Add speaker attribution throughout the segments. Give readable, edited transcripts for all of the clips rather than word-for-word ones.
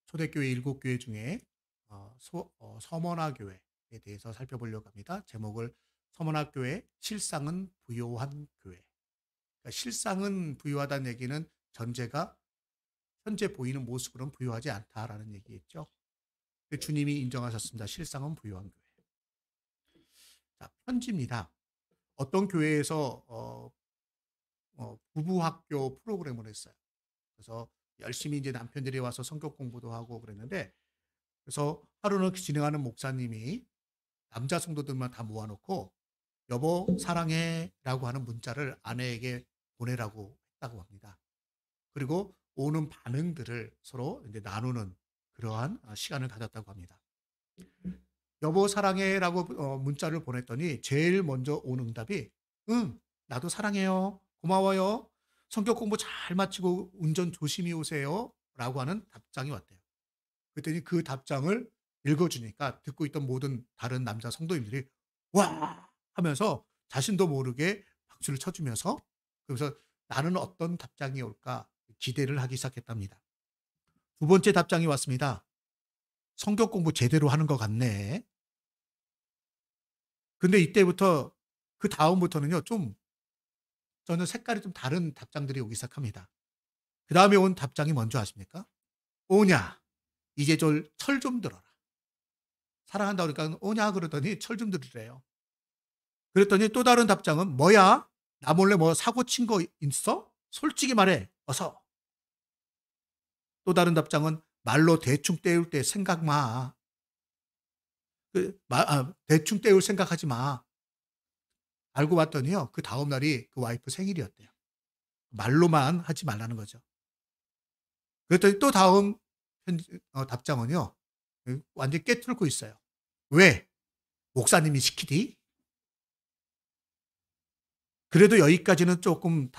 Speaker 1: 초대교회 7교회 중에 서머나 교회에 대해서 살펴보려고 합니다. 제목을 서머나 교회 실상은 부요한 교회. 그러니까 실상은 부유하다는 얘기는 전제가 현재 보이는 모습으로는 부유하지 않다라는 얘기겠죠. 주님이 인정하셨습니다. 실상은 부유한 교회. 자, 편지입니다. 어떤 교회에서 부부학교 프로그램을 했어요. 그래서 열심히 이제 남편들이 와서 성격 공부도 하고 그랬는데, 그래서 하루는 진행하는 목사님이 남자 성도들만 다 모아놓고 여보 사랑해라고 하는 문자를 아내에게 보내라고 했다고 합니다. 그리고 오는 반응들을 서로 이제 나누는 그러한 시간을 가졌다고 합니다. 여보 사랑해라고 문자를 보냈더니 제일 먼저 온 응답이 응, 나도 사랑해요. 고마워요. 성격 공부 잘 마치고 운전 조심히 오세요. 라고 하는 답장이 왔대요. 그랬더니 그 답장을 읽어주니까 듣고 있던 모든 다른 남자 성도님들이 와! 하면서 자신도 모르게 박수를 쳐주면서, 그래서 나는 어떤 답장이 올까 기대를 하기 시작했답니다. 두 번째 답장이 왔습니다. 성격 공부 제대로 하는 것 같네. 근데 이때부터 그 다음부터는요, 저는 색깔이 좀 다른 답장들이 오기 시작합니다. 그 다음에 온 답장이 뭔지 아십니까? 오냐, 이제 철 좀 들어라. 사랑한다고 그러니까 오냐 그러더니 철 좀 들으래요. 그랬더니 또 다른 답장은 뭐야? 나 몰래 뭐 사고 친 거 있어? 솔직히 말해. 어서. 또 다른 답장은 말로 대충 때울 때 생각 마. 대충 때울 생각하지 마. 알고 봤더니요. 그 다음 날이 그 와이프 생일이었대요. 말로만 하지 말라는 거죠. 그랬더니 또 다음 답장은요. 완전히 깨뚫고 있어요. 왜? 목사님이 시키디? 그래도 여기까지는 조금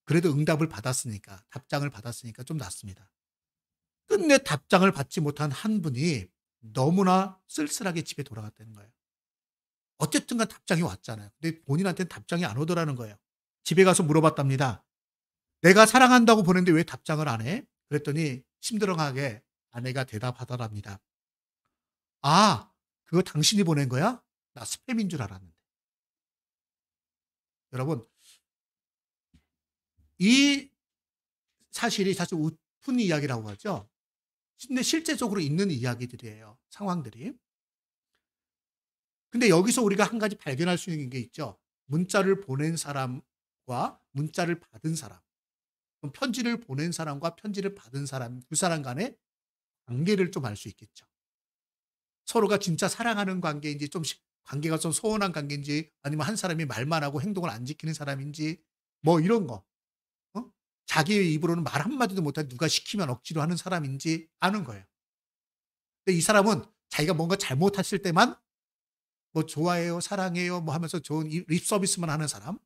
Speaker 1: 그래도 응답을 받았으니까, 답장을 받았으니까 좀 낫습니다. 끝내 답장을 받지 못한 한 분이 너무나 쓸쓸하게 집에 돌아갔다는 거예요. 어쨌든 간 답장이 왔잖아요. 근데 본인한테는 답장이 안 오더라는 거예요. 집에 가서 물어봤답니다. 내가 사랑한다고 보냈는데 왜 답장을 안 해? 그랬더니 심드렁하게 아내가 대답하더랍니다. 아, 그거 당신이 보낸 거야? 나 스팸인 줄 알았는데. 여러분, 이 사실이 사실 웃픈 이야기라고 하죠. 근데 실제적으로 있는 이야기들이에요. 상황들이. 근데 여기서 우리가 한 가지 발견할 수 있는 게 있죠. 문자를 보낸 사람과 문자를 받은 사람, 편지를 보낸 사람과 편지를 받은 사람, 두 사람 간의 관계를 좀 알 수 있겠죠. 서로가 진짜 사랑하는 관계인지, 관계가 좀 소원한 관계인지, 아니면 한 사람이 말만 하고 행동을 안 지키는 사람인지, 뭐 이런 거. 어? 자기의 입으로는 말 한마디도 못하고 누가 시키면 억지로 하는 사람인지 아는 거예요. 근데 이 사람은 자기가 뭔가 잘못했을 때만 뭐 좋아해요, 사랑해요, 뭐 하면서 좋은 립 서비스만 하는 사람.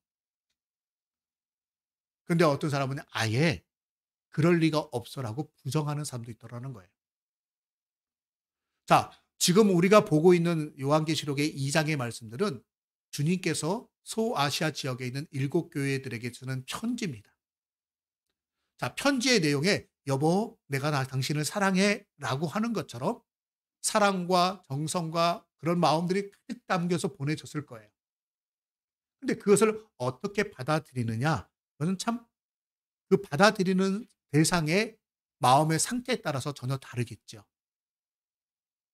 Speaker 1: 근데 어떤 사람은 아예 그럴 리가 없어라고 부정하는 사람도 있더라는 거예요. 자, 지금 우리가 보고 있는 요한계시록의 2장의 말씀들은 주님께서 소아시아 지역에 있는 7교회들에게 주는 편지입니다. 자, 편지의 내용에 여보, 내가 당신을 사랑해라고 하는 것처럼 사랑과 정성과 그런 마음들이 가득 담겨서 보내졌을 거예요. 근데 그것을 어떻게 받아들이느냐? 그것은 참 그 받아들이는 대상의 마음의 상태에 따라서 전혀 다르겠죠.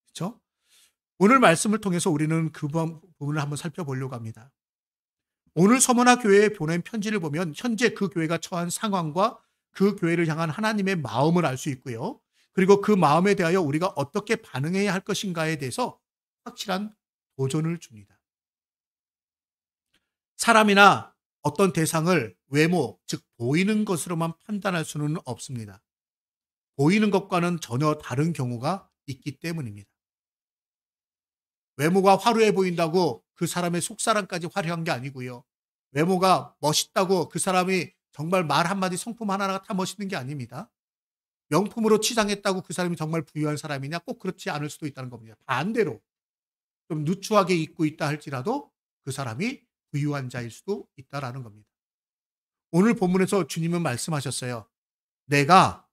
Speaker 1: 그렇죠? 오늘 말씀을 통해서 우리는 그 부분을 한번 살펴보려고 합니다. 오늘 서머나 교회에 보낸 편지를 보면 현재 그 교회가 처한 상황과 그 교회를 향한 하나님의 마음을 알 수 있고요. 그리고 그 마음에 대하여 우리가 어떻게 반응해야 할 것인가에 대해서 확실한 도전을 줍니다. 사람이나 어떤 대상을 외모, 즉 보이는 것으로만 판단할 수는 없습니다. 보이는 것과는 전혀 다른 경우가 있기 때문입니다. 외모가 화려해 보인다고 그 사람의 속사람까지 화려한 게 아니고요. 외모가 멋있다고 그 사람이 정말 말 한마디 성품 하나가 다 멋있는 게 아닙니다. 명품으로 치장했다고 그 사람이 정말 부유한 사람이냐? 꼭 그렇지 않을 수도 있다는 겁니다. 반대로 좀 누추하게 입고 있다 할지라도 그 사람이 부유한 자일 수도 있다라는 겁니다. 오늘 본문에서 주님은 말씀하셨어요. 내가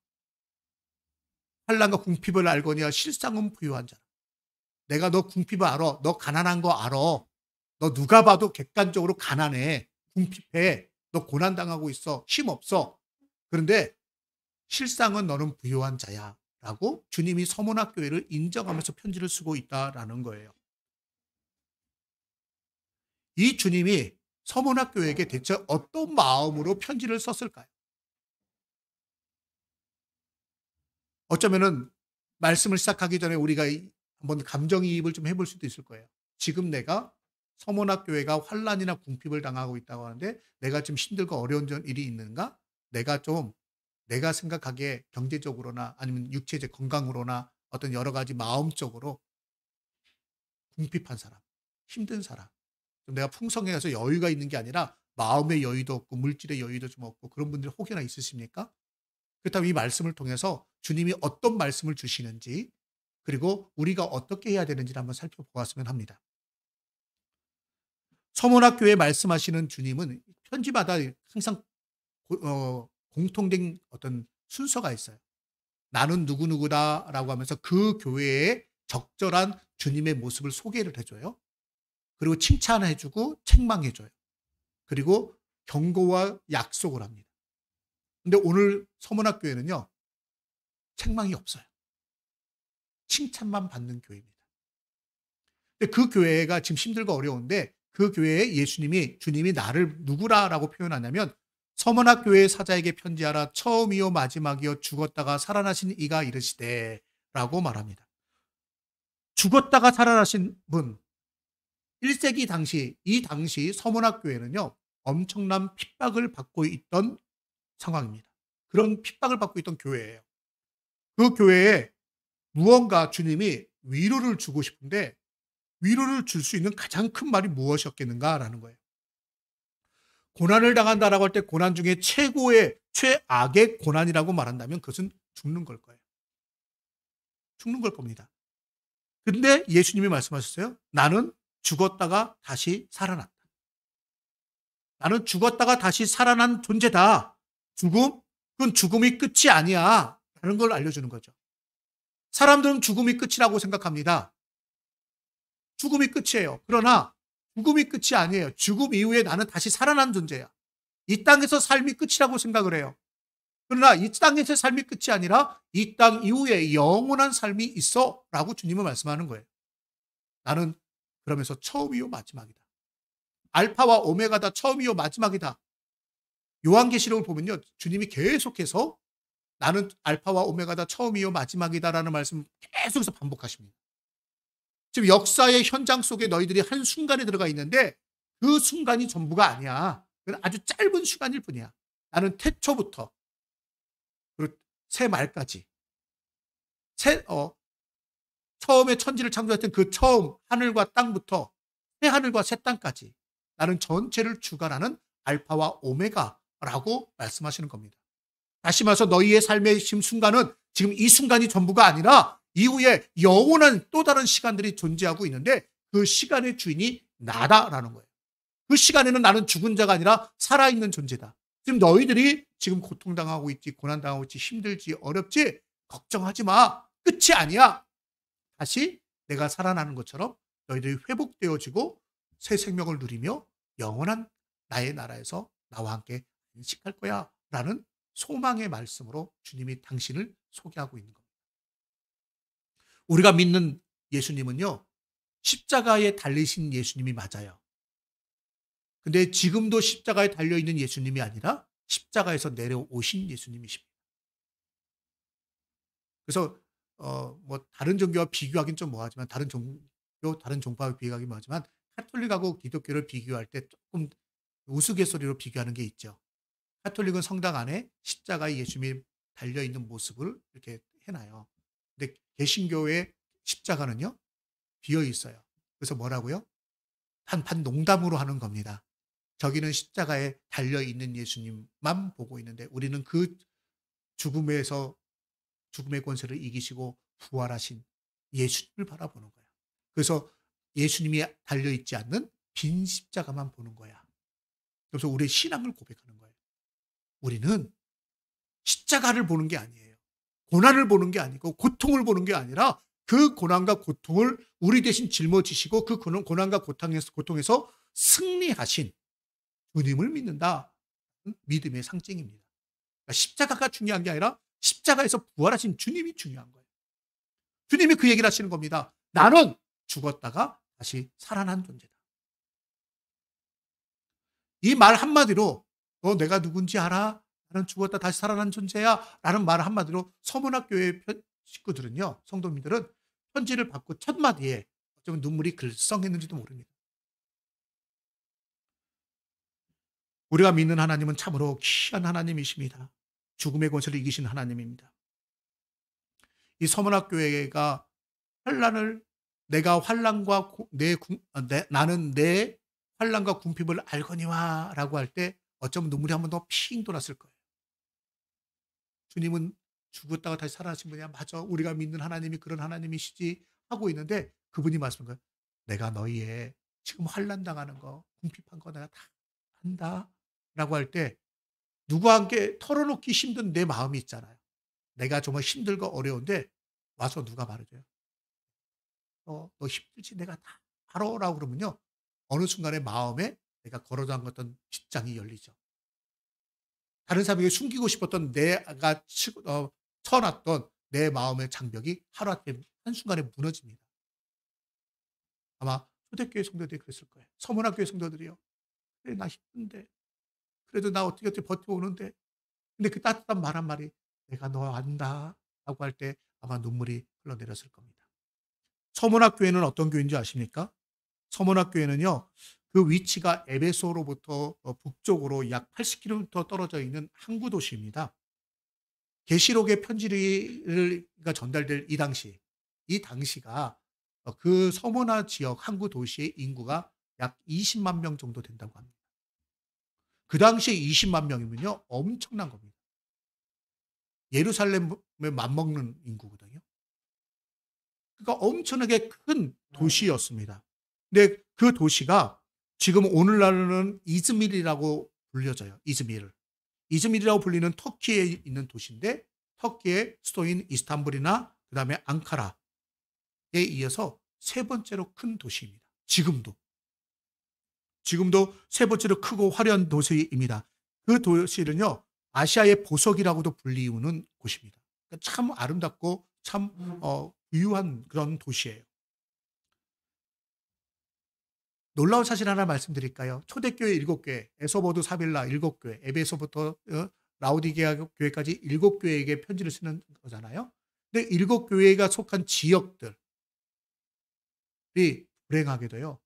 Speaker 1: 환난과 궁핍을 알거니와 실상은 부유한 자라. 내가 너 궁핍을 알아. 너 가난한 거 알아. 너 누가 봐도 객관적으로 가난해. 궁핍해. 너 고난당하고 있어. 힘없어. 그런데 실상은 너는 부유한 자야. 라고 주님이 서문학교회를 인정하면서 편지를 쓰고 있다라는 거예요. 이 주님이 서문학교회에게 대체 어떤 마음으로 편지를 썼을까요? 어쩌면은 말씀을 시작하기 전에 우리가 한번 감정이입을 좀 해볼 수도 있을 거예요. 지금 내가 서문학교회가 환난이나 궁핍을 당하고 있다고 하는데 내가 좀 힘들고 어려운 일이 있는가? 내가 좀 내가 생각하기에 경제적으로나 아니면 육체적 건강으로나 어떤 여러 가지 마음적으로 궁핍한 사람, 힘든 사람, 좀 내가 풍성해서 여유가 있는 게 아니라 마음의 여유도 없고 물질의 여유도 좀 없고 그런 분들이 혹여나 있으십니까? 그렇다면 이 말씀을 통해서 주님이 어떤 말씀을 주시는지 그리고 우리가 어떻게 해야 되는지를 한번 살펴보았으면 합니다. 서문학교에 말씀하시는 주님은 편지마다 항상 공통된 어떤 순서가 있어요. 나는 누구누구다라고 하면서 그 교회의 적절한 주님의 모습을 소개를 해줘요. 그리고 칭찬해주고 책망해줘요. 그리고 경고와 약속을 합니다. 근데 오늘 서문학교회는요, 책망이 없어요. 칭찬만 받는 교회입니다. 근데 그 교회가 지금 힘들고 어려운데 그 교회에 주님이 나를 누구라라고 표현하냐면 서문학교회 사자에게 편지하라 처음이요 마지막이요 죽었다가 살아나신 이가 이르시되 라고 말합니다. 죽었다가 살아나신 분 1세기 당시 이 당시 서문학교회는요 엄청난 핍박을 받고 있던 상황입니다. 그런 핍박을 받고 있던 교회예요. 그 교회에 무언가 주님이 위로를 주고 싶은데 위로를 줄 수 있는 가장 큰 말이 무엇이었겠는가라는 거예요. 고난을 당한다라고 할 때 고난 중에 최악의 고난이라고 말한다면 그것은 죽는 걸 거예요. 죽는 걸 겁니다. 근데 예수님이 말씀하셨어요. 나는 죽었다가 다시 살아났다. 나는 죽었다가 다시 살아난 존재다. 그건 죽음이 끝이 아니야. 라는 걸 알려주는 거죠. 사람들은 죽음이 끝이라고 생각합니다. 죽음이 끝이에요. 그러나 죽음이 끝이 아니에요. 죽음 이후에 나는 다시 살아난 존재야. 이 땅에서 삶이 끝이라고 생각을 해요. 그러나 이 땅에서의 삶이 끝이 아니라 이 땅 이후에 영원한 삶이 있어 라고 주님은 말씀하는 거예요. 나는 그러면서 처음이요 마지막이다. 알파와 오메가다. 처음이요 마지막이다. 요한계시록을 보면요. 주님이 계속해서 나는 알파와 오메가다. 처음이요 마지막이다라는 말씀 계속해서 반복하십니다. 지금 역사의 현장 속에 너희들이 한 순간에 들어가 있는데 그 순간이 전부가 아니야. 그건 아주 짧은 시간일 뿐이야. 나는 태초부터 그리고 새 말까지 처음에 천지를 창조했던 그 처음 하늘과 땅부터 새 하늘과 새 땅까지 나는 전체를 주관하는 알파와 오메가라고 말씀하시는 겁니다. 다시 말해서 너희의 삶의 순간은 지금 이 순간이 전부가 아니라 이후에 영원한 또 다른 시간들이 존재하고 있는데 그 시간의 주인이 나다라는 거예요. 그 시간에는 나는 죽은 자가 아니라 살아있는 존재다. 지금 너희들이 지금 고통당하고 있지, 고난당하고 있지, 힘들지, 어렵지, 걱정하지 마. 끝이 아니야. 다시 내가 살아나는 것처럼 너희들이 회복되어지고 새 생명을 누리며 영원한 나의 나라에서 나와 함께 안식할 거야. 라는 소망의 말씀으로 주님이 당신을 소개하고 있는 겁니다. 우리가 믿는 예수님은요, 십자가에 달리신 예수님이 맞아요. 근데 지금도 십자가에 달려있는 예수님이 아니라 십자가에서 내려오신 예수님이십니다. 그래서 다른 종교와 비교하기는 좀 뭐하지만 다른 종파와 비교하기 뭐하지만 카톨릭하고 기독교를 비교할 때 조금 우스갯소리로 비교하는 게 있죠. 카톨릭은 성당 안에 십자가에 예수님이 달려있는 모습을 이렇게 해놔요. 근데 개신교의 십자가는요 비어 있어요. 그래서 뭐라고요? 반 농담으로 하는 겁니다. 저기는 십자가에 달려있는 예수님만 보고 있는데 우리는 그 죽음의 권세를 이기시고 부활하신 예수님을 바라보는 거야. 그래서 예수님이 달려있지 않는 빈 십자가만 보는 거야. 그래서 우리의 신앙을 고백하는 거예요. 우리는 십자가를 보는 게 아니에요. 고난을 보는 게 아니고 고통을 보는 게 아니라 그 고난과 고통을 우리 대신 짊어지시고 그 고난과 고통에서 승리하신 주님을 믿는다. 믿음의 상징입니다. 그러니까 십자가가 중요한 게 아니라 십자가에서 부활하신 주님이 중요한 거예요. 주님이 그 얘기를 하시는 겁니다. 나는 죽었다가 다시 살아난 존재다. 이 말 한마디로 너 내가 누군지 알아? 나는 죽었다 다시 살아난 존재야. 라는 말 한마디로 서문학교의 식구들은요. 성도님들은 편지를 받고 첫 마디에 어쩌면 눈물이 글썽했는지도 모릅니다. 우리가 믿는 하나님은 참으로 귀한 하나님이십니다. 죽음의 권세를 이기신 하나님입니다. 이 서문학교회가 환란을 내가 환란과 나는 내 환란과 궁핍을 알거니와라고 할 때 어쩌면 눈물이 한 번 더 핑 돌았을 거예요. 주님은 죽었다가 다시 살아나신 분이야. 맞아. 우리가 믿는 하나님이 그런 하나님이시지 하고 있는데 그분이 말씀한 거예요. 내가 너희의 지금 환란 당하는 거, 궁핍한 거 내가 다 안다. 라고 할 때 누구와 함께 털어놓기 힘든 내 마음이 있잖아요. 내가 정말 힘들고 어려운데 와서 누가 말해줘요. 너 힘들지 내가 다 알아라고 그러면요. 어느 순간에 마음에 내가 걸어잠갔던 빗장이 열리죠. 다른 사람에게 숨기고 싶었던 내가 쳐놨던 내 마음의 장벽이 하루아침에 한순간에 무너집니다. 아마 초대교회 성도들이 그랬을 거예요. 서문학교회 성도들이요. 그래 나 힘든데 그래도 나 어떻게 버텨오는데 근데 그 따뜻한 말 한마디 내가 너 안다 라고 할 때 아마 눈물이 흘러내렸을 겁니다. 서문학교회는 어떤 교회인지 아십니까? 서문학교회는요. 그 위치가 에베소로부터 북쪽으로 약 80km 떨어져 있는 항구 도시입니다. 계시록의 편지가 전달될 이 당시가 그 서머나 지역 항구 도시의 인구가 약 20만 명 정도 된다고 합니다. 그 당시에 20만 명이면요. 엄청난 겁니다. 예루살렘에 맞먹는 인구거든요. 그러니까 엄청나게 큰 도시였습니다. 근데 그 도시가 지금 오늘날은 이즈밀이라고 불려져요. 이즈밀이라고 불리는 터키에 있는 도시인데 터키의 수도인 이스탄불이나 그다음에 앙카라에 이어서 세 번째로 큰 도시입니다. 지금도 세 번째로 크고 화려한 도시입니다. 그 도시는요. 아시아의 보석이라고도 불리우는 곳입니다. 그러니까 참 아름답고 참 부유한 그런 도시예요. 놀라운 사실 하나 말씀드릴까요? 초대교회 7교회, 에소보드 사빌라 7교회, 에베소부터 라오디게아 교회까지 7교회에게 편지를 쓰는 거잖아요. 근데 7교회가 속한 지역들이 불행하게도요.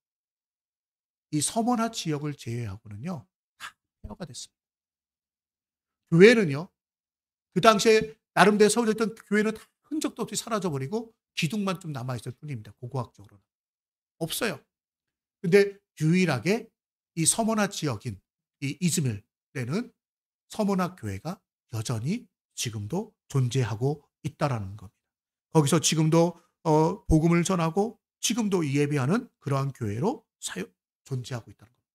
Speaker 1: 이 서머나 지역을 제외하고는요. 다 폐허가 됐습니다. 교회는요. 그 당시에 나름대로 세워졌던 교회는 다 흔적도 없이 사라져버리고 기둥만 좀 남아있을 뿐입니다. 고고학적으로는. 없어요. 근데 유일하게 이 서머나 지역인 이 이즈밀에는 서머나 교회가 여전히 지금도 존재하고 있다라는 겁니다. 거기서 지금도 복음을 전하고 지금도 예배하는 그러한 교회로 존재하고 있다는 겁니다.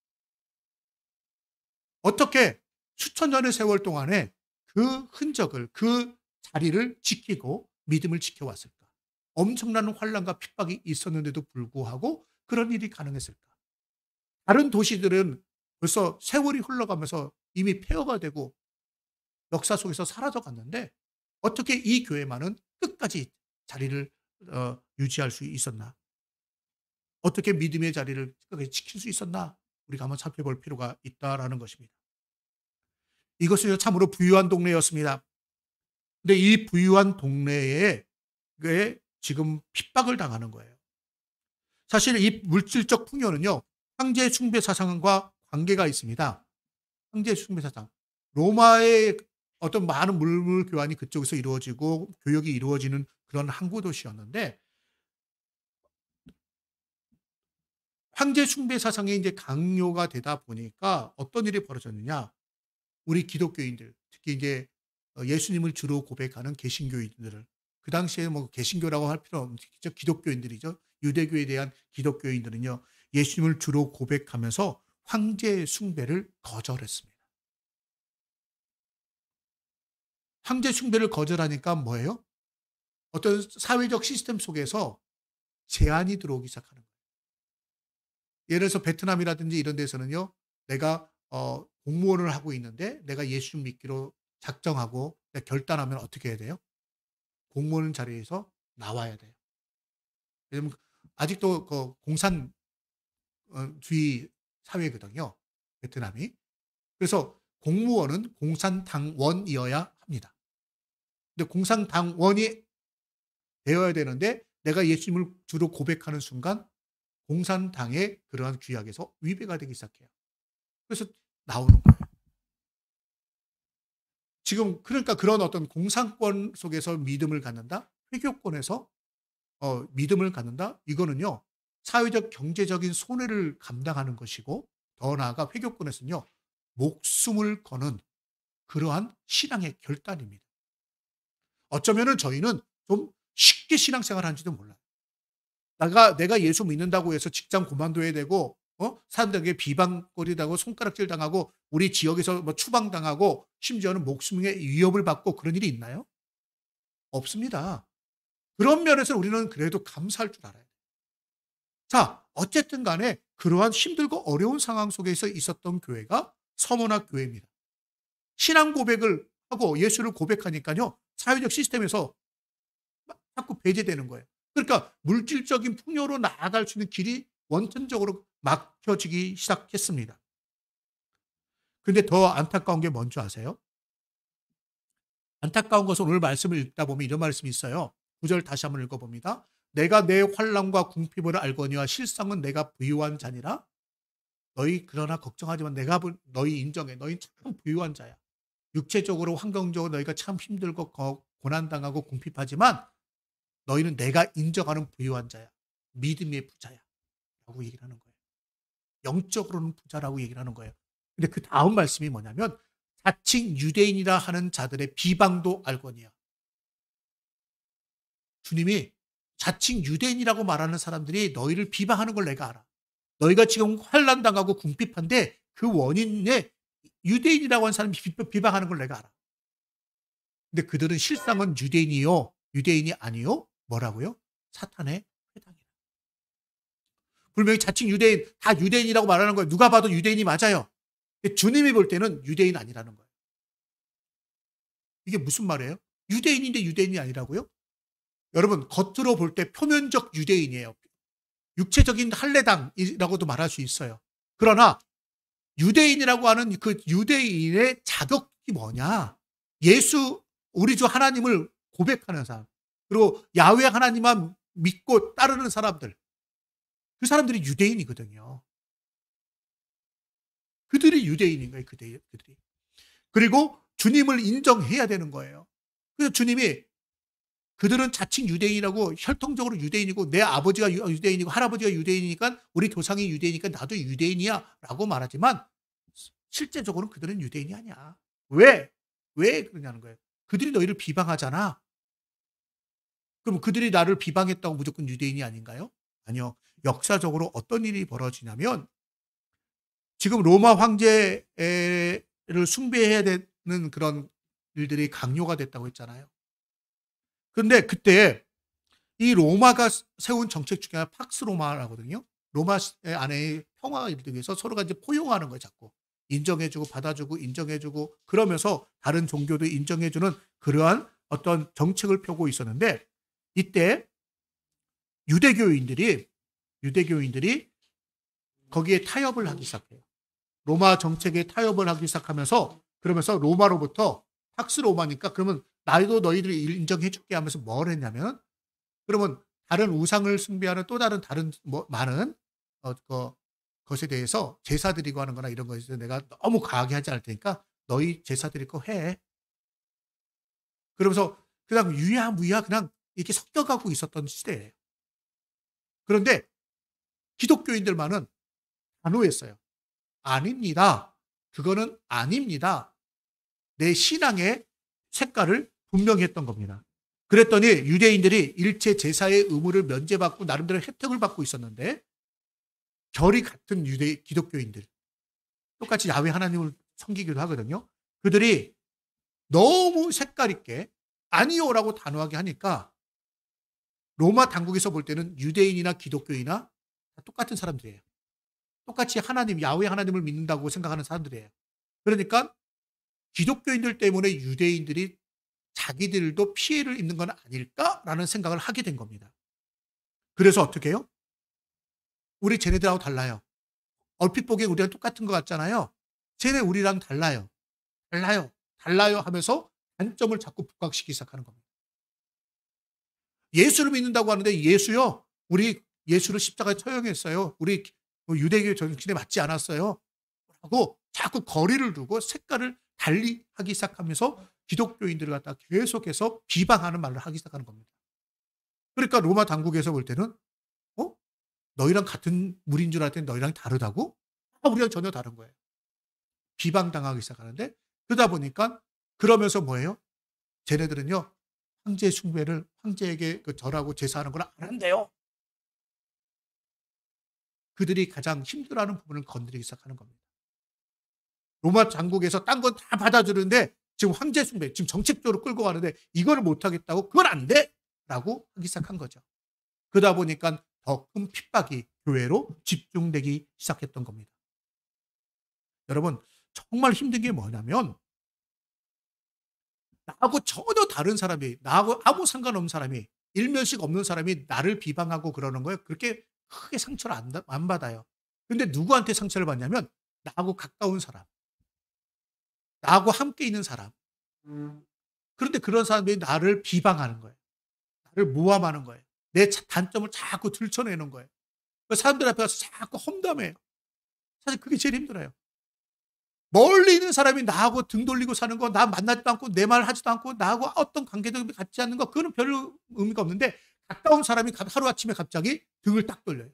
Speaker 1: 어떻게 수천 년의 세월 동안에 그 흔적을 그 자리를 지키고 믿음을 지켜왔을까? 엄청난 환란과 핍박이 있었는데도 불구하고 그런 일이 가능했을까? 다른 도시들은 벌써 세월이 흘러가면서 이미 폐허가 되고 역사 속에서 사라져 갔는데 어떻게 이 교회만은 끝까지 자리를 유지할 수 있었나? 어떻게 믿음의 자리를 끝까지 지킬 수 있었나? 우리가 한번 살펴볼 필요가 있다라는 것입니다. 이것은 참으로 부유한 동네였습니다. 근데 이 부유한 동네에 지금 핍박을 당하는 거예요. 사실 이 물질적 풍요는요. 황제 숭배 사상과 관계가 있습니다. 황제 숭배 사상. 로마의 어떤 많은 물물 교환이 그쪽에서 이루어지고 교역이 이루어지는 그런 항구 도시였는데 황제 숭배 사상이 이제 강요가 되다 보니까 어떤 일이 벌어졌느냐? 우리 기독교인들, 특히 이제 예수님을 주로 고백하는 개신교인들을 그 당시에 뭐 개신교라고 할 필요 없죠. 기독교인들이죠. 유대교에 대한 기독교인들은요. 예수님을 주로 고백하면서 황제 숭배를 거절했습니다. 황제 숭배를 거절하니까 뭐예요? 어떤 사회적 시스템 속에서 제한이 들어오기 시작하는 거예요. 예를 들어서 베트남이라든지 이런 데서는요. 내가 공무원을 하고 있는데 내가 예수 믿기로 작정하고 내가 결단하면 어떻게 해야 돼요? 공무원 자리에서 나와야 돼요. 왜냐면 아직도 그 공산 주의 사회거든요, 베트남이. 그래서 공무원은 공산당원이어야 합니다. 근데 공산당원이 되어야 되는데 내가 예수님을 주로 고백하는 순간 공산당의 그러한 규약에서 위배가 되기 시작해요. 그래서 나오는 거예요. 지금 그러니까 그런 어떤 공산권 속에서 믿음을 갖는다? 회교권에서 믿음을 갖는다? 이거는요. 사회적 경제적인 손해를 감당하는 것이고 더 나아가 회교권에서는요. 목숨을 거는 그러한 신앙의 결단입니다. 어쩌면은 저희는 좀 쉽게 신앙생활 하는지도 몰라요. 내가 예수 믿는다고 해서 직장 그만둬야 되고 사람들에게 비방거리 당하고 손가락질 당하고 우리 지역에서 뭐 추방당하고 심지어는 목숨의 위협을 받고 그런 일이 있나요? 없습니다. 그런 면에서 우리는 그래도 감사할 줄 알아야 돼요. 자, 어쨌든 간에 그러한 힘들고 어려운 상황 속에서 있었던 교회가 서머나 교회입니다. 신앙 고백을 하고 예수를 고백하니까요. 사회적 시스템에서 자꾸 배제되는 거예요. 그러니까 물질적인 풍요로 나아갈 수 있는 길이 원천적으로 막혀지기 시작했습니다. 근데 더 안타까운 게 뭔지 아세요? 안타까운 것은 오늘 말씀을 읽다 보면 이런 말씀이 있어요. 9절 다시 한번 읽어봅니다. 내가 내 환난과 궁핍을 알거니와 실상은 내가 부유한 자니라. 너희 그러나 걱정하지만 내가 너희 인정해. 너희 참 부유한 자야. 육체적으로 환경적으로 너희가 참 힘들고 고난당하고 궁핍하지만 너희는 내가 인정하는 부유한 자야. 믿음의 부자야. 라고 얘기를 하는 거예요. 영적으로는 부자라고 얘기를 하는 거예요. 근데 그 다음 말씀이 뭐냐면 자칭 유대인이라 하는 자들의 비방도 알거니와. 주님이 자칭 유대인이라고 말하는 사람들이 너희를 비방하는 걸 내가 알아. 너희가 지금 환난당하고 궁핍한데 그 원인에 유대인이라고 하는 사람이 비방하는 걸 내가 알아. 근데 그들은 실상은 유대인이요. 유대인이 아니요. 뭐라고요? 사탄의 회당이라. 분명히 자칭 유대인, 다 유대인이라고 말하는 거예요. 누가 봐도 유대인이 맞아요. 근데 주님이 볼 때는 유대인 아니라는 거예요. 이게 무슨 말이에요? 유대인인데 유대인이 아니라고요? 여러분, 겉으로 볼 때 표면적 유대인이에요. 육체적인 할례당이라고도 말할 수 있어요. 그러나 유대인이라고 하는 그 유대인의 자격이 뭐냐? 우리 주 하나님을 고백하는 사람, 그리고 야훼 하나님만 믿고 따르는 사람들, 그 사람들이 유대인이거든요. 그들이 유대인인 거예요. 그들이. 그리고 주님을 인정해야 되는 거예요. 그래서 주님이 그들은 자칭 유대인이라고 혈통적으로 유대인이고 내 아버지가 유대인이고 할아버지가 유대인이니까 우리 조상이 유대인이니까 나도 유대인이야 라고 말하지만 실제적으로는 그들은 유대인이 아니야. 왜? 왜 그러냐는 거예요. 그들이 너희를 비방하잖아. 그럼 그들이 나를 비방했다고 무조건 유대인이 아닌가요? 아니요. 역사적으로 어떤 일이 벌어지냐면 지금 로마 황제를 숭배해야 되는 그런 일들이 강요가 됐다고 했잖아요. 그런데 그때 이 로마가 세운 정책 중에 하나 팍스 로마라거든요. 로마 안에 평화가 이루기 위해서 서로가 이제 포용하는 거예요, 자꾸. 인정해주고 받아주고 인정해주고 그러면서 다른 종교도 인정해주는 그러한 어떤 정책을 펴고 있었는데 이때 유대교인들이 거기에 타협을 하기 시작해요. 로마 정책에 타협을 하기 시작하면서 그러면서 로마로부터 팍스 로마니까 그러면 나도 너희들을 인정해줄게 하면서 뭘 했냐면 그러면 다른 우상을 숭배하는 또 다른 많은 것에 대해서 제사 드리고 하는 거나 이런 것에 내가 너무 과하게 하지 않을 테니까 너희 제사 드릴 거 해. 그러면서 그냥 유야무야 그냥 이렇게 섞여가고 있었던 시대예요. 그런데 기독교인들만은 단호했어요. 아닙니다. 그거는 아닙니다. 내 신앙의 색깔을 분명히 했던 겁니다. 그랬더니 유대인들이 일체 제사의 의무를 면제받고 나름대로 혜택을 받고 있었는데 결이 같은 기독교인들 똑같이 야훼 하나님을 섬기기도 하거든요. 그들이 너무 색깔 있게 아니요라고 단호하게 하니까 로마 당국에서 볼 때는 유대인이나 기독교인이나 다 똑같은 사람들이에요. 똑같이 하나님, 야훼 하나님을 믿는다고 생각하는 사람들이에요. 그러니까 기독교인들 때문에 유대인들이 자기들도 피해를 입는 건 아닐까라는 생각을 하게 된 겁니다. 그래서 어떻게 해요? 우리 쟤네들하고 달라요. 얼핏 보기에 우리랑 똑같은 것 같잖아요. 쟤네 우리랑 달라요. 달라요. 달라요 하면서 단점을 자꾸 부각시키기 시작하는 겁니다. 예수를 믿는다고 하는데 예수요. 우리 예수를 십자가에 처형했어요. 우리 유대교 정신에 맞지 않았어요. 하고 자꾸 거리를 두고 색깔을 달리 하기 시작하면서 기독교인들을 갖다 계속해서 비방하는 말을 하기 시작하는 겁니다. 그러니까 로마 당국에서 볼 때는 어? 너희랑 같은 물인 줄 알았더니 너희랑 다르다고? 우리랑 전혀 다른 거예요. 비방당하기 시작하는데 그러다 보니까 그러면서 뭐예요? 쟤네들은요. 황제 숭배를 황제에게 절하고 제사하는 걸 안 한대요. 그들이 가장 힘들어하는 부분을 건드리기 시작하는 겁니다. 로마 장국에서 딴 건 다 받아주는데 지금 황제 숭배, 지금 정책적으로 끌고 가는데 이거를 못하겠다고 그건 안 돼! 라고 하기 시작한 거죠. 그러다 보니까 더 큰 핍박이 교회로 집중되기 시작했던 겁니다. 여러분 정말 힘든 게 뭐냐면 나하고 전혀 다른 사람이 나하고 아무 상관없는 사람이 일면식 없는 사람이 나를 비방하고 그러는 거예요. 그렇게 크게 상처를 안 받아요. 근데 누구한테 상처를 받냐면 나하고 가까운 사람, 나하고 함께 있는 사람. 그런데 그런 사람들이 나를 비방하는 거예요. 나를 모함하는 거예요. 내 단점을 자꾸 들춰내는 거예요. 사람들 앞에 가서 자꾸 험담해요. 사실 그게 제일 힘들어요. 멀리 있는 사람이 나하고 등 돌리고 사는 거, 나 만나지도 않고 내 말 하지도 않고 나하고 어떤 관계도 갖지 않는 거, 그거는 별 의미가 없는데 가까운 사람이 하루아침에 갑자기 등을 딱 돌려요.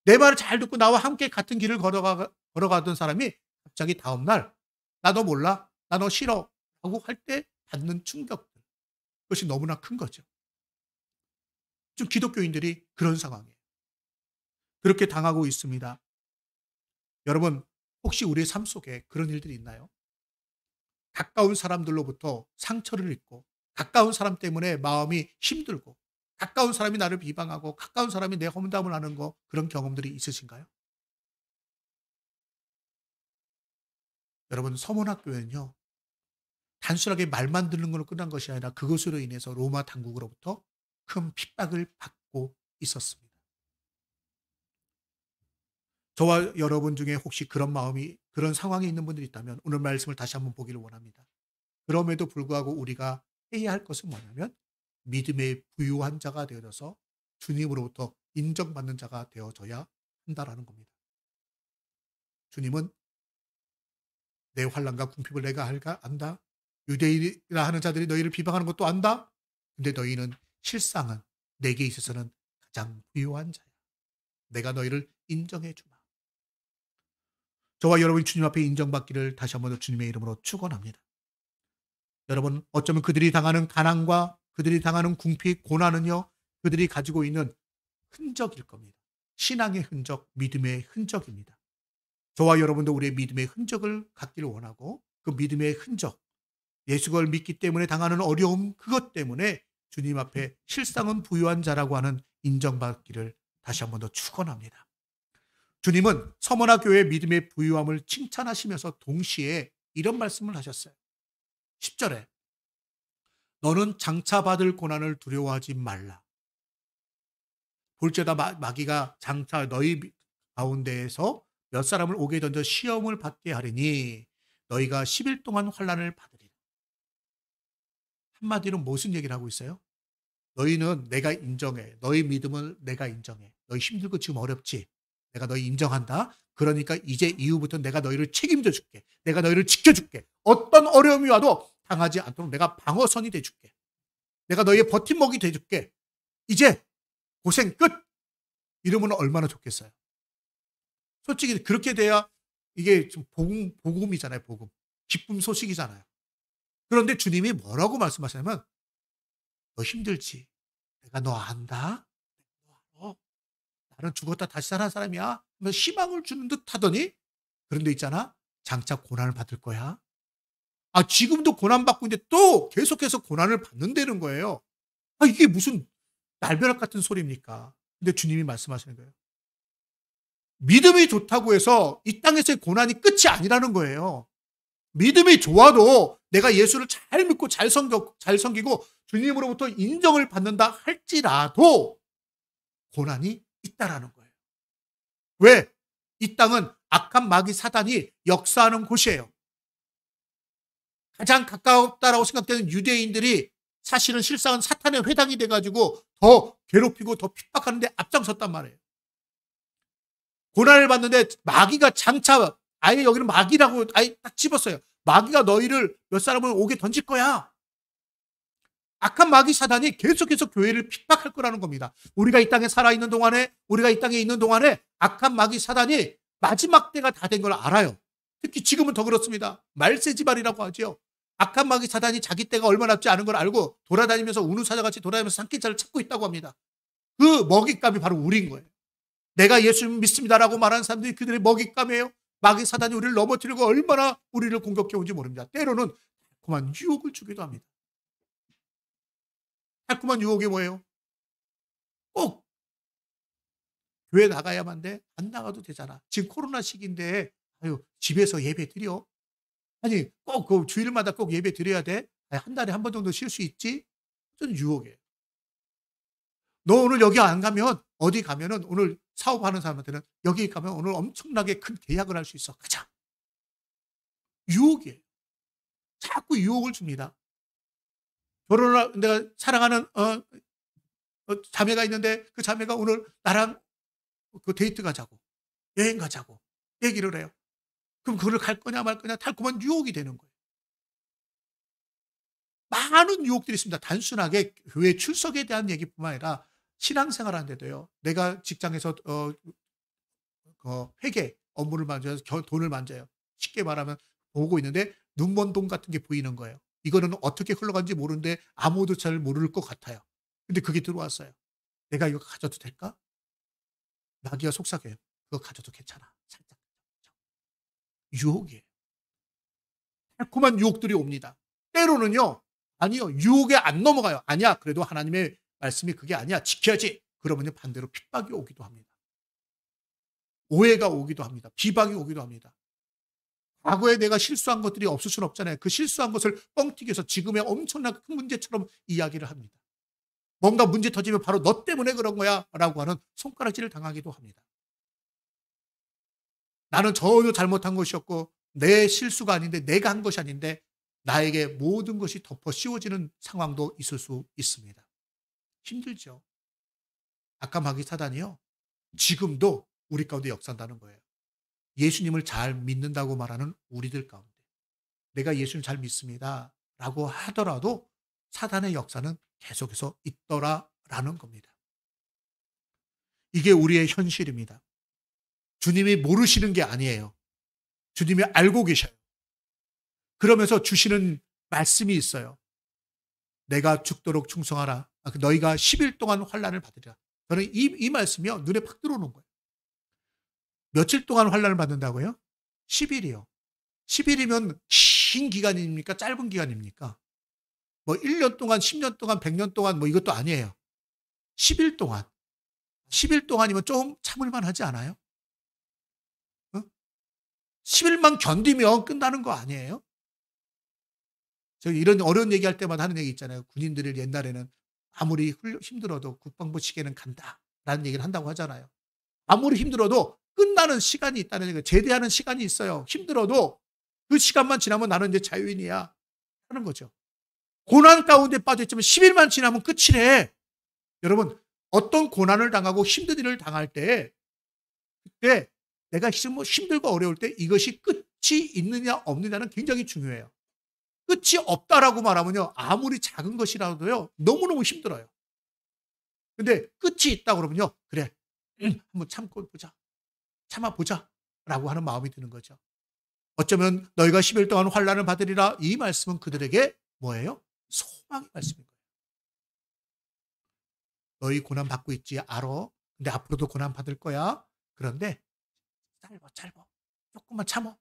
Speaker 1: 내 말을 잘 듣고 나와 함께 같은 길을 걸어가던 사람이 갑자기 다음날 나 너 몰라? 나 너 싫어? 라고 할 때 받는 충격들. 그것이 너무나 큰 거죠. 지금 기독교인들이 그런 상황이에요. 그렇게 당하고 있습니다. 여러분 혹시 우리의 삶 속에 그런 일들이 있나요? 가까운 사람들로부터 상처를 입고 가까운 사람 때문에 마음이 힘들고 가까운 사람이 나를 비방하고 가까운 사람이 내 험담을 하는 거 그런 경험들이 있으신가요? 여러분 서문학교에는요. 단순하게 말만 듣는 걸로 끝난 것이 아니라 그것으로 인해서 로마 당국으로부터 큰 핍박을 받고 있었습니다. 저와 여러분 중에 혹시 그런 마음이 그런 상황에 있는 분들이 있다면 오늘 말씀을 다시 한번 보기를 원합니다. 그럼에도 불구하고 우리가 해야 할 것은 뭐냐면 믿음의 부유한 자가 되어져서 주님으로부터 인정받는 자가 되어져야 한다라는 겁니다. 주님은 내 환난과 궁핍을 내가 안다. 유대인이라 하는 자들이 너희를 비방하는 것도 안다. 근데 너희는 실상은 내게 있어서는 가장 부유한 자야. 내가 너희를 인정해 주마. 저와 여러분이 주님 앞에 인정받기를 다시 한번 주님의 이름으로 축원합니다. 여러분 어쩌면 그들이 당하는 가난과 그들이 당하는 궁핍, 고난은요. 그들이 가지고 있는 흔적일 겁니다. 신앙의 흔적, 믿음의 흔적입니다. 저와 여러분도 우리의 믿음의 흔적을 갖기를 원하고 그 믿음의 흔적, 예수를 믿기 때문에 당하는 어려움 그것 때문에 주님 앞에 실상은 부유한 자라고 하는 인정받기를 다시 한번 더 축원합니다. 주님은 서머나 교회의 믿음의 부유함을 칭찬하시면서 동시에 이런 말씀을 하셨어요. 10절에 너는 장차 받을 고난을 두려워하지 말라. 볼지어다 마귀가 장차 너희 가운데에서 몇 사람을 오게 던져 시험을 받게 하리니 너희가 10일 동안 환난을 받으리라. 한마디로 무슨 얘기를 하고 있어요? 너희는 내가 인정해. 너희 믿음을 내가 인정해. 너희 힘들고 지금 어렵지? 내가 너희 인정한다. 그러니까 이제 이후부터 내가 너희를 책임져 줄게. 내가 너희를 지켜줄게. 어떤 어려움이 와도 당하지 않도록 내가 방어선이 돼줄게. 내가 너희의 버팀목이 돼줄게. 이제 고생 끝! 이러면 얼마나 좋겠어요. 솔직히 그렇게 돼야 이게 좀 복음이잖아요. 복음. 기쁨 소식이잖아요. 그런데 주님이 뭐라고 말씀하시냐면 너 힘들지? 내가 너 안다? 나는 죽었다 다시 살아난 사람이야? 희망을 주는 듯 하더니 그런데 있잖아. 장차 고난을 받을 거야. 지금도 고난받고 있는데 또 계속해서 고난을 받는다는 거예요. 이게 무슨 날벼락 같은 소리입니까? 근데 주님이 말씀하시는 거예요. 믿음이 좋다고 해서 이 땅에서의 고난이 끝이 아니라는 거예요. 믿음이 좋아도 내가 예수를 잘 믿고 잘 섬기고 주님으로부터 인정을 받는다 할지라도 고난이 있다라는 거예요. 왜? 이 땅은 악한 마귀 사단이 역사하는 곳이에요. 가장 가깝다라고 생각되는 유대인들이 사실은 실상은 사탄의 회당이 돼가지고 더 괴롭히고 더 핍박하는데 앞장섰단 말이에요. 고난을 받는데 마귀가 장차, 아예 여기는 마귀라고 아예 딱 집었어요. 마귀가 너희를 몇 사람을 오게 던질 거야. 악한 마귀 사단이 계속해서 교회를 핍박할 거라는 겁니다. 우리가 이 땅에 살아있는 동안에, 우리가 이 땅에 있는 동안에 악한 마귀 사단이 마지막 때가 다 된 걸 알아요. 특히 지금은 더 그렇습니다. 말세지발이라고 하죠. 악한 마귀 사단이 자기 때가 얼마 남지 않은 걸 알고 돌아다니면서 우는 사자같이 돌아다니면서 산기차를 찾고 있다고 합니다. 그 먹잇감이 바로 우리인 거예요. 내가 예수 믿습니다라고 말하는 사람들이 그들의 먹잇감이에요. 마귀 사단이 우리를 넘어뜨리고 얼마나 우리를 공격해 온지 모릅니다. 때로는 달콤한 유혹을 주기도 합니다. 달콤한 유혹이 뭐예요? 꼭 교회 나가야만 돼? 안 나가도 되잖아. 지금 코로나 시기인데 집에서 예배 드려? 아니 꼭 그 주일마다 꼭 예배 드려야 돼? 한 달에 한 번 정도 쉴 수 있지? 좀 유혹이에요. 너 오늘 여기 안 가면 어디 가면은 오늘 사업하는 사람한테는 여기 가면 오늘 엄청나게 큰 계약을 할 수 있어. 가자. 유혹이에요. 자꾸 유혹을 줍니다. 결혼을 내가 사랑하는 자매가 있는데 그 자매가 오늘 나랑 그 데이트 가자고 여행 가자고 얘기를 해요. 그럼 그걸 갈 거냐 말 거냐 달콤한 유혹이 되는 거예요. 많은 유혹들이 있습니다. 단순하게 교회 출석에 대한 얘기뿐만 아니라 신앙생활 하는데도요. 내가 직장에서 회계 업무를 만져서 돈을 만져요. 쉽게 말하면 보고 있는데 눈먼 돈 같은 게 보이는 거예요. 이거는 어떻게 흘러간지 모르는데 아무도 잘 모를 것 같아요. 근데 그게 들어왔어요. 내가 이거 가져도 될까? 마귀가 속삭여요. 그거 가져도 괜찮아. 살짝. 유혹이에요. 달콤한 유혹들이 옵니다. 때로는요. 아니요. 유혹에 안 넘어가요. 아니야. 그래도 하나님의 말씀이 그게 아니야. 지켜야지. 그러면 반대로 핍박이 오기도 합니다. 오해가 오기도 합니다. 비방이 오기도 합니다. 과거에 내가 실수한 것들이 없을 수는 없잖아요. 그 실수한 것을 뻥튀기해서 지금의 엄청난 큰 문제처럼 이야기를 합니다. 뭔가 문제 터지면 바로 너 때문에 그런 거야 라고 하는 손가락질을 당하기도 합니다. 나는 전혀 잘못한 것이었고 내 실수가 아닌데 내가 한 것이 아닌데 나에게 모든 것이 덮어 씌워지는 상황도 있을 수 있습니다. 힘들죠. 악한 마귀 사단이요. 지금도 우리 가운데 역사한다는 거예요. 예수님을 잘 믿는다고 말하는 우리들 가운데 내가 예수님 잘 믿습니다 라고 하더라도 사단의 역사는 계속해서 있더라라는 겁니다. 이게 우리의 현실입니다. 주님이 모르시는 게 아니에요. 주님이 알고 계셔요. 그러면서 주시는 말씀이 있어요. 내가 죽도록 충성하라. 너희가 10일 동안 환난을 받으리라. 저는 이 말씀이요. 눈에 팍 들어오는 거예요. 며칠 동안 환난을 받는다고요? 10일이요. 10일이면 긴 기간입니까? 짧은 기간입니까? 뭐 1년 동안, 10년 동안, 100년 동안 뭐 이것도 아니에요. 10일 동안. 10일 동안이면 좀 참을만 하지 않아요? 10일만 견디면 끝나는 거 아니에요? 저희 이런 어려운 얘기할 때마다 하는 얘기 있잖아요. 군인들을 옛날에는 아무리 힘들어도 국방부 시계는 간다라는 얘기를 한다고 하잖아요. 아무리 힘들어도 끝나는 시간이 있다는 얘기예요. 제대하는 시간이 있어요. 힘들어도 그 시간만 지나면 나는 이제 자유인이야 하는 거죠. 고난 가운데 빠져있지만 10일만 지나면 끝이래. 여러분 어떤 고난을 당하고 힘든 일을 당할 때 그때 내가 힘들고 어려울 때 이것이 끝이 있느냐 없느냐는 굉장히 중요해요. 끝이 없다라고 말하면요. 아무리 작은 것이라도요. 너무너무 힘들어요. 근데 끝이 있다 그러면요. 그래. 한번 참고 보자. 참아보자. 라고 하는 마음이 드는 거죠. 어쩌면 너희가 10일 동안 환난을 받으리라 이 말씀은 그들에게 뭐예요? 소망의 말씀인 거예요. 너희 고난 받고 있지 알아. 근데 앞으로도 고난 받을 거야. 그런데 짧아. 조금만 참어.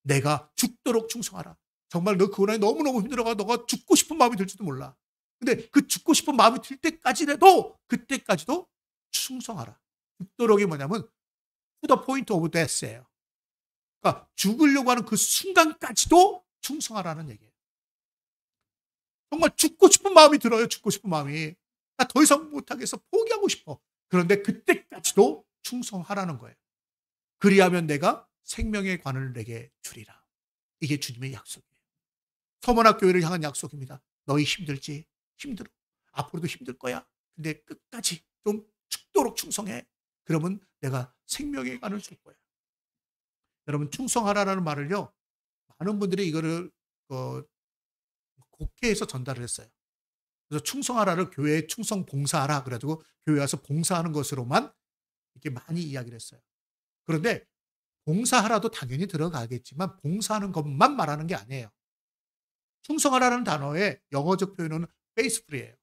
Speaker 1: 내가 죽도록 충성하라. 정말 너 그거 너무너무 힘들어가 너가 죽고 싶은 마음이 들지도 몰라. 근데 그 죽고 싶은 마음이 들 때까지라도 그때까지도 충성하라. 죽도록이 뭐냐면 to the point of death예요. 그러니까 죽으려고 하는 그 순간까지도 충성하라는 얘기예요. 정말 죽고 싶은 마음이 들어요. 죽고 싶은 마음이. 나 더 이상 못하겠어. 포기하고 싶어. 그런데 그때까지도 충성하라는 거예요. 그리하면 내가 생명의 관을 내게 주리라. 이게 주님의 약속이에요. 서머나 교회를 향한 약속입니다. 너희 힘들지? 힘들어. 앞으로도 힘들 거야. 근데 끝까지 좀 죽도록 충성해. 그러면 내가 생명의 관을 줄 거야. 여러분 충성하라는 말을요. 많은 분들이 이거를 국회에서 전달을 했어요. 그래서 충성하라를 교회에 충성 봉사하라 그래가지고 교회 와서 봉사하는 것으로만 이렇게 많이 이야기를 했어요. 그런데 봉사하라도 당연히 들어가겠지만 봉사하는 것만 말하는 게 아니에요. 충성하라는 단어의 영어적 표현은 faithful이에요.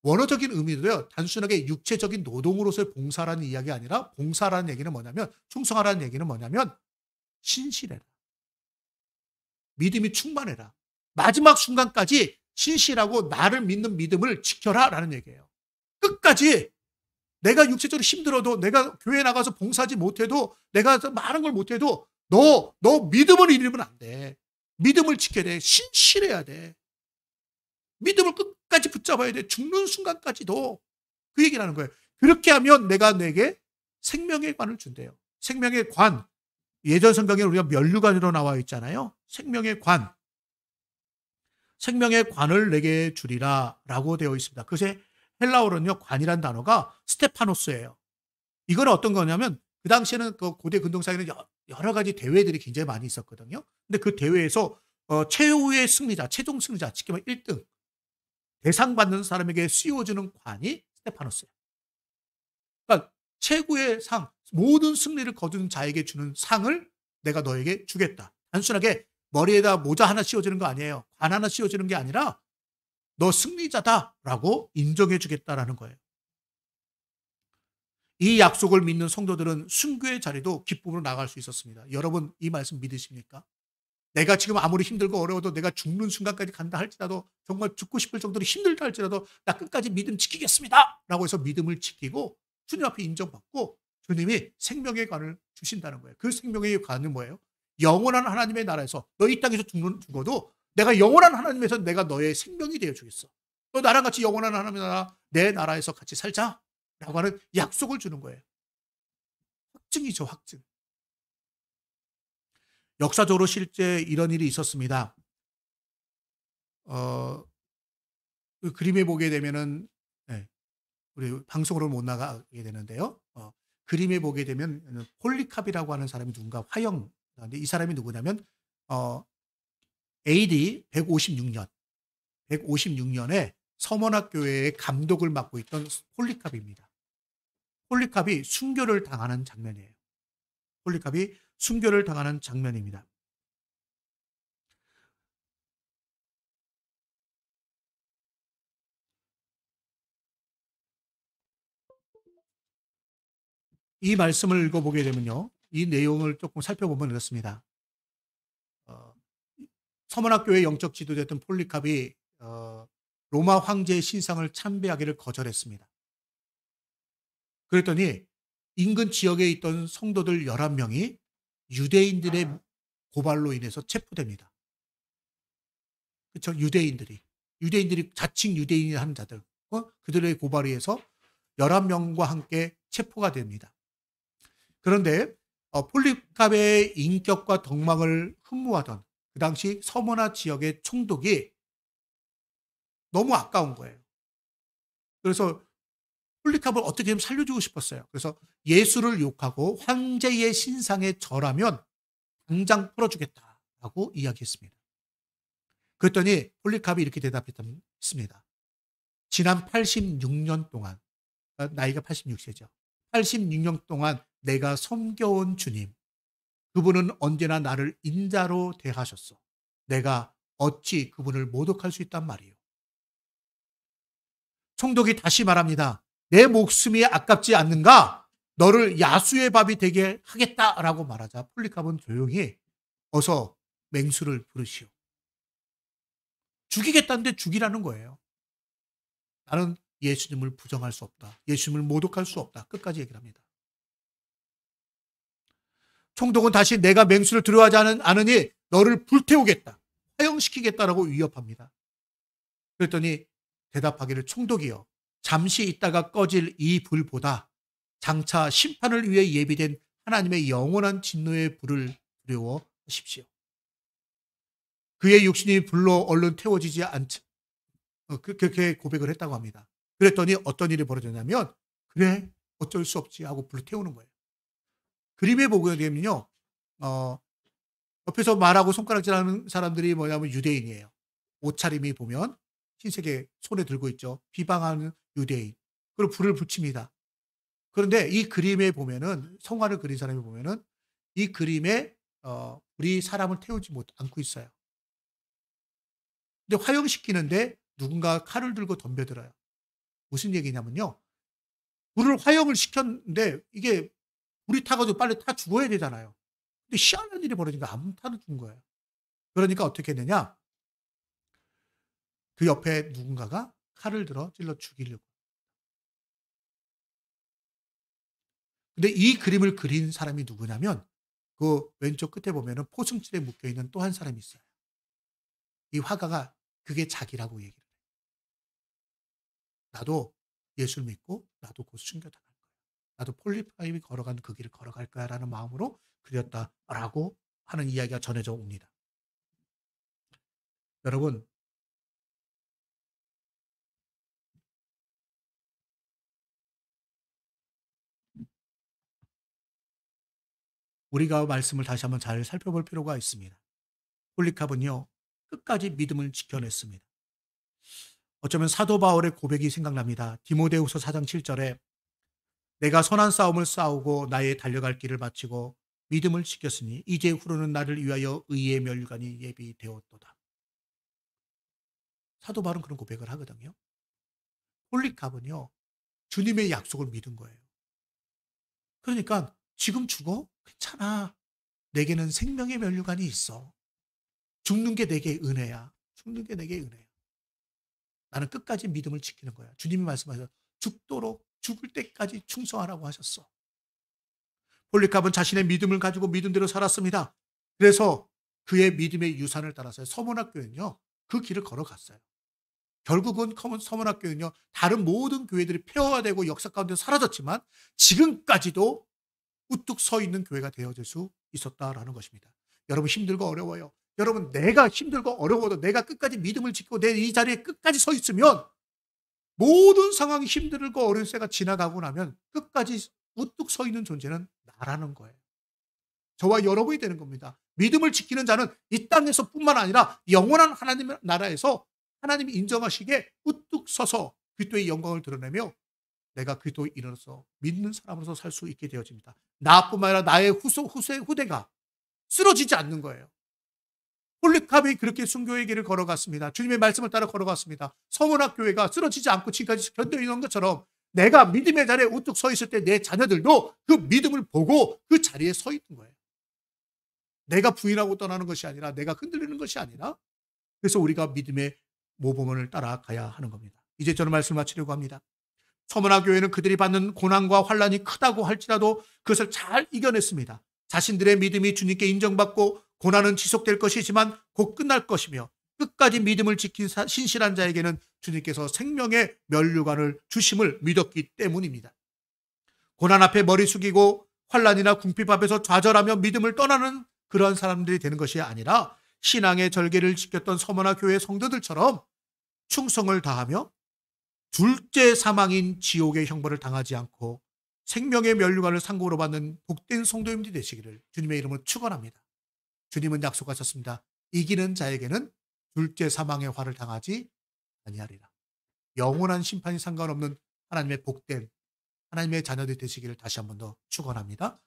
Speaker 1: 원어적인 의미도요. 단순하게 육체적인 노동으로서의 봉사라는 이야기가 아니라 봉사라는 얘기는 뭐냐면 충성하라는 얘기는 뭐냐면 신실해라. 믿음이 충만해라. 마지막 순간까지 신실하고 나를 믿는 믿음을 지켜라 라는 얘기예요. 끝까지 내가 육체적으로 힘들어도 내가 교회 나가서 봉사하지 못해도 내가 많은 걸 못해도 너 믿음을 잃으면 안 돼. 믿음을 지켜야 돼. 신실해야 돼. 믿음을 끝까지 붙잡아야 돼. 죽는 순간까지도 그 얘기를 하는 거예요. 그렇게 하면 내가 내게 생명의 관을 준대요. 생명의 관. 예전 성경에 우리가 면류관으로 나와 있잖아요. 생명의 관. 생명의 관을 내게 주리라 라고 되어 있습니다. 그것의 헬라어로는요. 관이란 단어가 스테파노스예요. 이건 어떤 거냐면 그 당시에는 그 고대 근동사에는 여러 가지 대회들이 굉장히 많이 있었거든요. 근데 그 대회에서 최후의 승리자, 최종 승리자, 쉽게 말하면 1등 대상 받는 사람에게 씌워주는 관이 스테파노스예요. 그러니까 최고의 상, 모든 승리를 거둔 자에게 주는 상을 내가 너에게 주겠다. 단순하게 머리에다 모자 하나 씌워주는 거 아니에요. 관 하나 씌워주는 게 아니라 너 승리자다라고 인정해 주겠다라는 거예요. 이 약속을 믿는 성도들은 순교의 자리도 기쁨으로 나갈 수 있었습니다. 여러분 이 말씀 믿으십니까? 내가 지금 아무리 힘들고 어려워도 내가 죽는 순간까지 간다 할지라도 정말 죽고 싶을 정도로 힘들다 할지라도 나 끝까지 믿음 지키겠습니다 라고 해서 믿음을 지키고 주님 앞에 인정받고 주님이 생명의 관을 주신다는 거예요. 그 생명의 관은 뭐예요? 영원한 하나님의 나라에서 너 이 땅에서 죽어도 내가 영원한 하나님에서 내가 너의 생명이 되어 주겠어. 너 나랑 같이 영원한 하나님의 나라 내 나라에서 같이 살자 라고 하는 약속을 주는 거예요. 확증이죠. 확증. 역사적으로 실제 이런 일이 있었습니다. 그 그림에 보게 되면은 네, 우리 방송으로 못 나가게 되는데요. 그림에 보게 되면 폴리캅이라고 하는 사람이 누군가 화형. 근데 이 사람이 누구냐면 AD 156년에 서머나 교회의 감독을 맡고 있던 폴리캅입니다. 폴리캅이 순교를 당하는 장면이에요. 폴리캅이 순교를 당하는 장면입니다. 이 말씀을 읽어보게 되면요. 이 내용을 조금 살펴보면 이렇습니다. 서머나교회 영적 지도자였던 폴리캅이 로마 황제의 신상을 참배하기를 거절했습니다. 그랬더니 인근 지역에 있던 성도들 11명이 유대인들의 고발로 인해서 체포됩니다. 그렇죠? 유대인들이 자칭 유대인이 하는 자들 그들의 고발에 의해서 11명과 함께 체포가 됩니다. 그런데 폴리캅의 인격과 덕망을 흠모하던 그 당시 서머나 지역의 총독이 너무 아까운 거예요. 그래서 폴리캅을 어떻게든 살려주고 싶었어요. 그래서 예수를 욕하고 황제의 신상에 절하면 당장 풀어주겠다라고 이야기했습니다. 그랬더니 폴리캅이 이렇게 대답했습니다. 지난 86년 동안, 나이가 86세죠. 86년 동안 내가 섬겨온 주님, 그분은 언제나 나를 인자로 대하셨어. 내가 어찌 그분을 모독할 수 있단 말이에요. 총독이 다시 말합니다. 내 목숨이 아깝지 않는가? 너를 야수의 밥이 되게 하겠다라고 말하자 폴리캅은 조용히 어서 맹수를 부르시오. 죽이겠다는데 죽이라는 거예요. 나는 예수님을 부정할 수 없다. 예수님을 모독할 수 없다. 끝까지 얘기를 합니다. 총독은 다시 내가 맹수를 두려워하지 않으니 너를 불태우겠다. 화형시키겠다라고 위협합니다. 그랬더니 대답하기를 총독이여 잠시 있다가 꺼질 이 불보다 장차 심판을 위해 예비된 하나님의 영원한 진노의 불을 두려워하십시오. 그의 육신이 불로 얼른 태워지지 않지 그렇게 고백을 했다고 합니다. 그랬더니 어떤 일이 벌어졌냐면 그래 어쩔 수 없지 하고 불을 태우는 거예요. 그림에 보게 되면요. 옆에서 말하고 손가락질하는 사람들이 뭐냐면 유대인이에요. 옷차림이 보면 흰색에 손에 들고 있죠. 비방하는 유대인. 그리고 불을 붙입니다. 그런데 이 그림에 보면은 성화를 그린 사람이 보면은 이 그림에 불이 사람을 태우지 않고 있어요. 근데 화형시키는데 누군가 칼을 들고 덤벼들어요. 무슨 얘기냐면요. 불을 화형을 시켰는데 이게 불이 타가지고 빨리 타 죽어야 되잖아요. 근데 희한한 일이 벌어지니까 안 타는 죽은 거예요. 그러니까 어떻게 했느냐. 그 옆에 누군가가 칼을 들어 찔러 죽이려고. 근데 이 그림을 그린 사람이 누구냐면 그 왼쪽 끝에 보면은 포승줄에 묶여 있는 또 한 사람이 있어요. 이 화가가 그게 자기라고 얘기를 해요. 나도 예수를 믿고 나도 곧 순교당할 거야. 나도 폴리파임이 걸어간 그 길을 걸어갈 거야라는 마음으로 그렸다라고 하는 이야기가 전해져 옵니다. 여러분 우리가 말씀을 다시 한번 잘 살펴볼 필요가 있습니다. 폴리캅은요. 끝까지 믿음을 지켜냈습니다. 어쩌면 사도 바울의 고백이 생각납니다. 디모데후서 4장 7절에 내가 선한 싸움을 싸우고 나의 달려갈 길을 마치고 믿음을 지켰으니 이제 후로는 나를 위하여 의의 멸관이 예비되었도다. 사도 바울은 그런 고백을 하거든요. 폴리캅은요. 주님의 약속을 믿은 거예요. 그러니까 지금 죽어? 괜찮아. 내게는 생명의 면류관이 있어. 죽는 게 내게 은혜야. 죽는 게 내게 은혜야. 나는 끝까지 믿음을 지키는 거야. 주님이 말씀하셔서 죽도록 죽을 때까지 충성하라고 하셨어. 폴리캅은 자신의 믿음을 가지고 믿음대로 살았습니다. 그래서 그의 믿음의 유산을 따라서 서문학교는요. 그 길을 걸어갔어요. 결국은 서문학교는요. 다른 모든 교회들이 폐허화되고 역사 가운데 사라졌지만 지금까지도 우뚝 서 있는 교회가 되어질 수 있었다라는 것입니다. 여러분 힘들고 어려워요. 여러분 내가 힘들고 어려워도 내가 끝까지 믿음을 지키고 내 이 자리에 끝까지 서 있으면 모든 상황이 힘들고 어려운 때가 지나가고 나면 끝까지 우뚝 서 있는 존재는 나라는 거예요. 저와 여러분이 되는 겁니다. 믿음을 지키는 자는 이 땅에서뿐만 아니라 영원한 하나님의 나라에서 하나님이 인정하시기에 우뚝 서서 그리스도의 영광을 드러내며 내가 그리스도의 인으로서 믿는 사람으로서 살 수 있게 되어집니다. 나뿐만 아니라 나의 후대가 쓰러지지 않는 거예요. 폴리캅이 그렇게 순교의 길을 걸어갔습니다. 주님의 말씀을 따라 걸어갔습니다. 서문학교회가 쓰러지지 않고 지금까지 견뎌있는 것처럼 내가 믿음의 자리에 우뚝 서 있을 때 내 자녀들도 그 믿음을 보고 그 자리에 서 있는 거예요. 내가 부인하고 떠나는 것이 아니라 내가 흔들리는 것이 아니라 그래서 우리가 믿음의 모범을 따라가야 하는 겁니다. 이제 저는 말씀을 마치려고 합니다. 서문화교회는 그들이 받는 고난과 환란이 크다고 할지라도 그것을 잘 이겨냈습니다. 자신들의 믿음이 주님께 인정받고 고난은 지속될 것이지만 곧 끝날 것이며 끝까지 믿음을 지킨 신실한 자에게는 주님께서 생명의 면류관을 주심을 믿었기 때문입니다. 고난 앞에 머리 숙이고 환란이나 궁핍 앞에서 좌절하며 믿음을 떠나는 그런 사람들이 되는 것이 아니라 신앙의 절개를 지켰던 서문화교회 성도들처럼 충성을 다하며 둘째 사망인 지옥의 형벌을 당하지 않고 생명의 면류관을 상급으로 받는 복된 성도님들이 되시기를 주님의 이름으로 축원합니다. 주님은 약속하셨습니다. 이기는 자에게는 둘째 사망의 화를 당하지 아니하리라. 영원한 심판이 상관없는 하나님의 복된 하나님의 자녀들 되시기를 다시 한 번 더 축원합니다.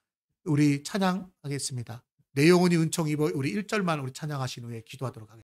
Speaker 1: 우리 찬양하겠습니다. 내 영혼이 은총 입어 우리 1절만 우리 찬양하신 후에 기도하도록 하겠습니다.